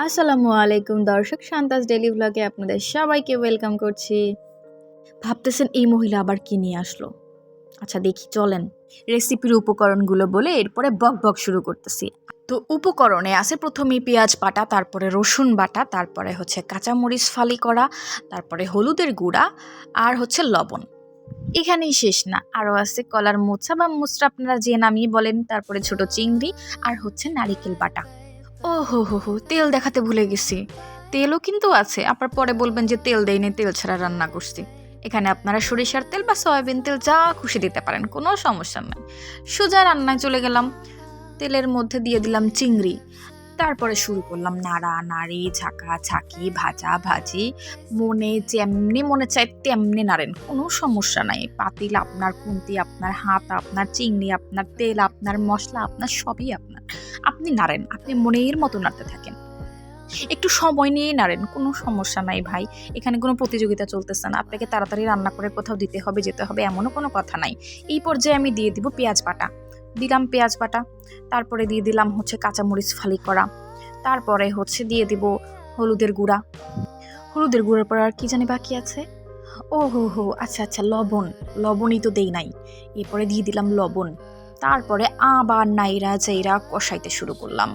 আসসালামু আলাইকুম দর্শক, শান্তাস ডেইলি ভ্লগে আপনাদের সবাইকে ওয়েলকাম করছি। ভাবতেছেন এই মহিলা আবার কি নিয়ে আসলো? আচ্ছা দেখি চলেন। রেসিপির উপকরণগুলো বলে এরপরে বক বক শুরু করতেছি। তো উপকরণে আছে প্রথমেই পেঁয়াজ বাটা, তারপরে রসুন বাটা, তারপরে হচ্ছে কাঁচামরিচ ফালি করা, তারপরে হলুদের গুঁড়া আর হচ্ছে লবণ। এখানেই শেষ না, আরও আছে কলার মোচা বা মুচড়া আপনারা যে নামই বলেন, তারপরে ছোট চিংড়ি আর হচ্ছে নারিকেল বাটা। ও হো হো হো, তেল দেখাতে ভুলে গেছি। তেলও কিন্তু আছে, আবার পরে বলবেন যে তেল দেয়নি, তেল ছাড়া রান্না করছি। এখানে আপনারা সরিষার তেল বা সয়াবিন তেল যা খুশি দিতে পারেন, কোনো সমস্যা নাই। সোজা রান্নায় চলে গেলাম। তেলের মধ্যে দিয়ে দিলাম চিংড়ি, তারপরে শুরু করলাম নাড়া নাড়ি, ঝাঁকা ঝাঁকি, ভাজা ভাজি। মনে যেমনি মনে চায় তেমনি নাড়েন, কোনো সমস্যা নাই। পাতিল আপনার, খুন্তি আপনার, হাত আপনার, চিংড়ি আপনার, তেল আপনার, মশলা আপনার, সবই আপনার। আপনি নাড়েন, আপনি মনের মতো নাড়তে থাকেন। একটু সময় নিয়েই নাড়েন, কোনো সমস্যা নাই ভাই। এখানে কোনো প্রতিযোগিতা চলতেছে না, আপনাকে তাড়াতাড়ি রান্না করে কোথাও দিতে হবে, যেতে হবে, এমনও কোনো কথা নাই। এই পর্যায়ে আমি দিয়ে দিব পেঁয়াজ বাটা। দিলাম পেঁয়াজ বাটা, তারপরে দিয়ে দিলাম হচ্ছে কাঁচামরিচ ফালি করা, তারপরে হচ্ছে দিয়ে দিব হলুদের গুঁড়া। হলুদের গুঁড়ার পর আর কি জানি বাকি আছে, ও হো হো, আচ্ছা আচ্ছা, লবণ। লবণই তো দেই নাই, এরপরে দিয়ে দিলাম লবণ। তারপরে আবার নাইরা চাইরা কষাইতে শুরু করলাম।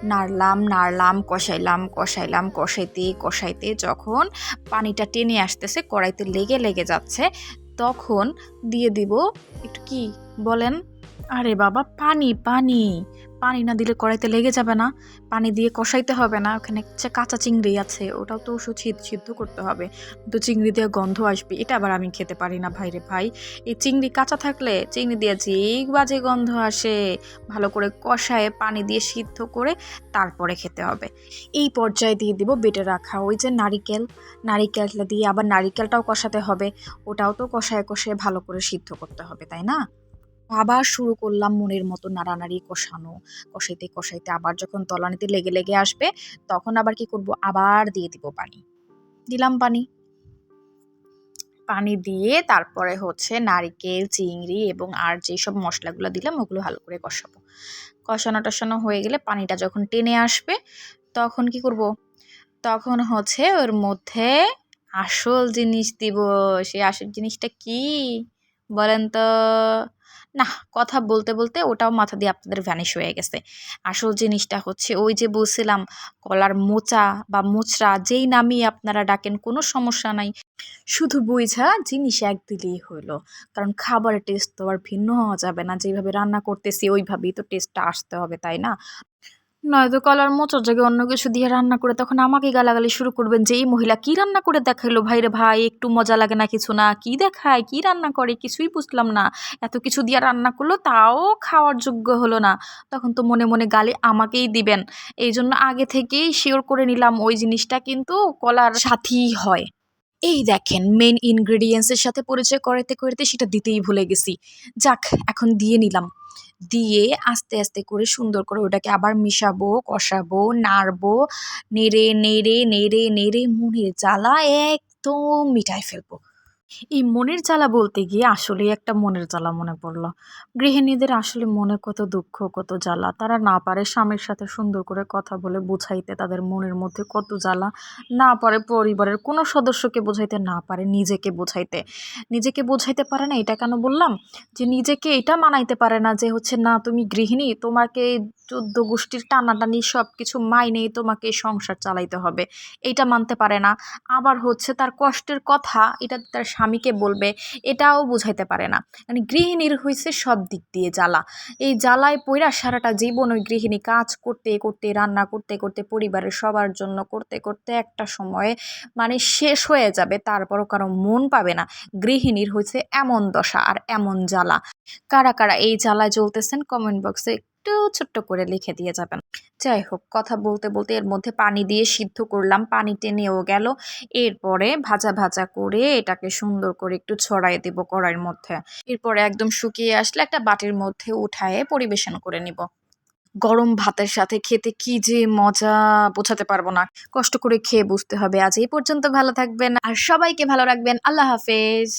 নাড়লাম নাড়লাম, কষাইলাম কষাইলাম, কষাইতে কষাইতে যখন পানিটা টেনে আসতেছে, কড়াইতে লেগে লেগে যাচ্ছে, তখন দিয়ে দিব একটু কি বলেন, আরে বাবা, পানি পানি। পানি না দিলে কড়াইতে লেগে যাবে না? পানি দিয়ে কষাইতে হবে না? ওখানে কাঁচা চিংড়ি আছে, ওটাও তো সিদ্ধ করতে হবে। তো চিংড়ি দিয়ে গন্ধ আসবে, এটা আবার আমি খেতে পারি না ভাই রে ভাই। এই চিংড়ি কাঁচা থাকলে চিংড়ি দিয়ে যে বাজে গন্ধ আসে। ভালো করে কষায় পানি দিয়ে সিদ্ধ করে তারপরে খেতে হবে। এই পর্যায়ে দিয়ে দিব বেটে রাখা ওই যে নারিকেল। নারিকেলটা দিয়ে আবার নারিকেলটাও কষাতে হবে, ওটাও তো কষায় কষায় ভালো করে সিদ্ধ করতে হবে, তাই না? আবার শুরু করলাম মনের মতো নাড়ানাড়ি কষানো। কষাইতে কষাইতে আবার যখন তলানিতে লেগে লেগে আসবে, তখন আবার কি করব, আবার দিয়ে দিব পানি। দিলাম পানি। পানি দিয়ে তারপরে হচ্ছে নারিকেল, চিংড়ি এবং আর যেসব মশলাগুলো দিলাম ওগুলো ভালো করে কষাবো। কষানো টষানো হয়ে গেলে পানিটা যখন টেনে আসবে, তখন কি করব, তখন হচ্ছে ওর মধ্যে আসল জিনিস দিব। সেই আসল জিনিসটা কি বলেন তো? না, কথা বলতে বলতে ওটাও মাথা দিয়ে আপনাদের ভ্যানিশ হয়ে গেছে। আসল জিনিসটা হচ্ছে ওই যে বলছিলাম, কলার মোচা বা মোচড়া, যেই নামই আপনারা ডাকেন কোনো সমস্যা নাই। শুধু বুইঝা জিনিস এক দিলেই হইলো। কারণ খাবারের টেস্ট তো আর ভিন্ন হওয়া যাবে না, যেভাবে রান্না করতেছি ওইভাবেই তো টেস্টটা আসতে হবে, তাই না? নয়তো কলার মোচড় জায়গায় অন্য কিছু দিয়ে রান্না করে তখন আমাকে গালাগালি শুরু করবেন যে এই মহিলা কি রান্না করে দেখাইলো ভাইরে ভাই, একটু মজা লাগে না, কিছু না, কি দেখায়, কি রান্না করে, কিছুই বুঝলাম না। এত কিছু দিয়ে রান্না করলো, তাও খাওয়ার যোগ্য হলো না। তখন তো মনে মনে গালি আমাকেই দিবেন। এই জন্য আগে থেকেই শিওর করে নিলাম ওই জিনিসটা কিন্তু কলার সাথেই হয়। এই দেখেন, মেন ইনগ্রেডিয়েন্টসের সাথে পরিচয় করাতে করাতে সেটা দিতেই ভুলে গেছি। যাক, এখন দিয়ে নিলাম। দিয়ে আস্তে আস্তে করে সুন্দর করে ওটাকে আবার মিশাবো, কষাবো, নাড়বো। নেড়ে নেড়ে নেড়ে নেড়ে মনের জ্বালা একদম মিটায় ফেলবো। এই মনের জ্বালা বলতে গিয়ে আসলেই একটা মনের জ্বালা মনে পড়লো। গৃহিণীদের আসলে মনে কত দুঃখ, কত জ্বালা। তারা না পারে স্বামীর সাথে সুন্দর করে কথা বলে বুঝাইতে তাদের মনের মধ্যে কত জ্বালা। না পারে পরিবারের কোনো সদস্যকে বোঝাইতে, না পারে নিজেকে বোঝাইতে। নিজেকে বোঝাইতে পারে না, এটা কেন বললাম? যে নিজেকে এটা মানাইতে পারে না যে হচ্ছে না, তুমি গৃহিণী, তোমাকে ১৪ গোষ্ঠীর টানাটানি সব কিছু মাইনেই তোমাকে সংসার চালাইতে হবে, এইটা মানতে পারে না। আবার হচ্ছে তার কষ্টের কথা এটা তার স্বামীকে বলবে, এটাও বুঝাইতে পারে না। মানে গৃহিণীর হইছে সব দিক দিয়ে জ্বালা। এই জ্বালায় পইড়া সারাটা জীবন ওই গৃহিণী কাজ করতে করতে, রান্না করতে করতে, পরিবারের সবার জন্য করতে করতে একটা সময়ে মানে শেষ হয়ে যাবে, তারপরও কারো মন পাবে না। গৃহিণীর হয়েছে এমন দশা আর এমন জ্বালা। কারা কারা এই জ্বালায় জ্বলতেছেন কমেন্ট বক্সে একটু ছোট্ট করে লিখে দিয়ে যাবেন। যাই হোক, কথা বলতে বলতে এর মধ্যে পানি দিয়ে সিদ্ধ করলাম, পানি টেনেও গেল। এরপরে ভাজা ভাজা করে এটাকে সুন্দর করে একটু ছড়াই দেব কড়াইয়ের মধ্যে। এরপরে একদম শুকিয়ে আসলে একটা বাটির মধ্যে উঠায়ে পরিবেশন করে নিব। গরম ভাতের সাথে খেতে কি যে মজা, বোঝাতে পারবো না। কষ্ট করে খেয়ে বুঝতে হবে। আজ এই পর্যন্ত, ভালো থাকবেন আর সবাইকে ভালো রাখবেন। আল্লাহ হাফেজ।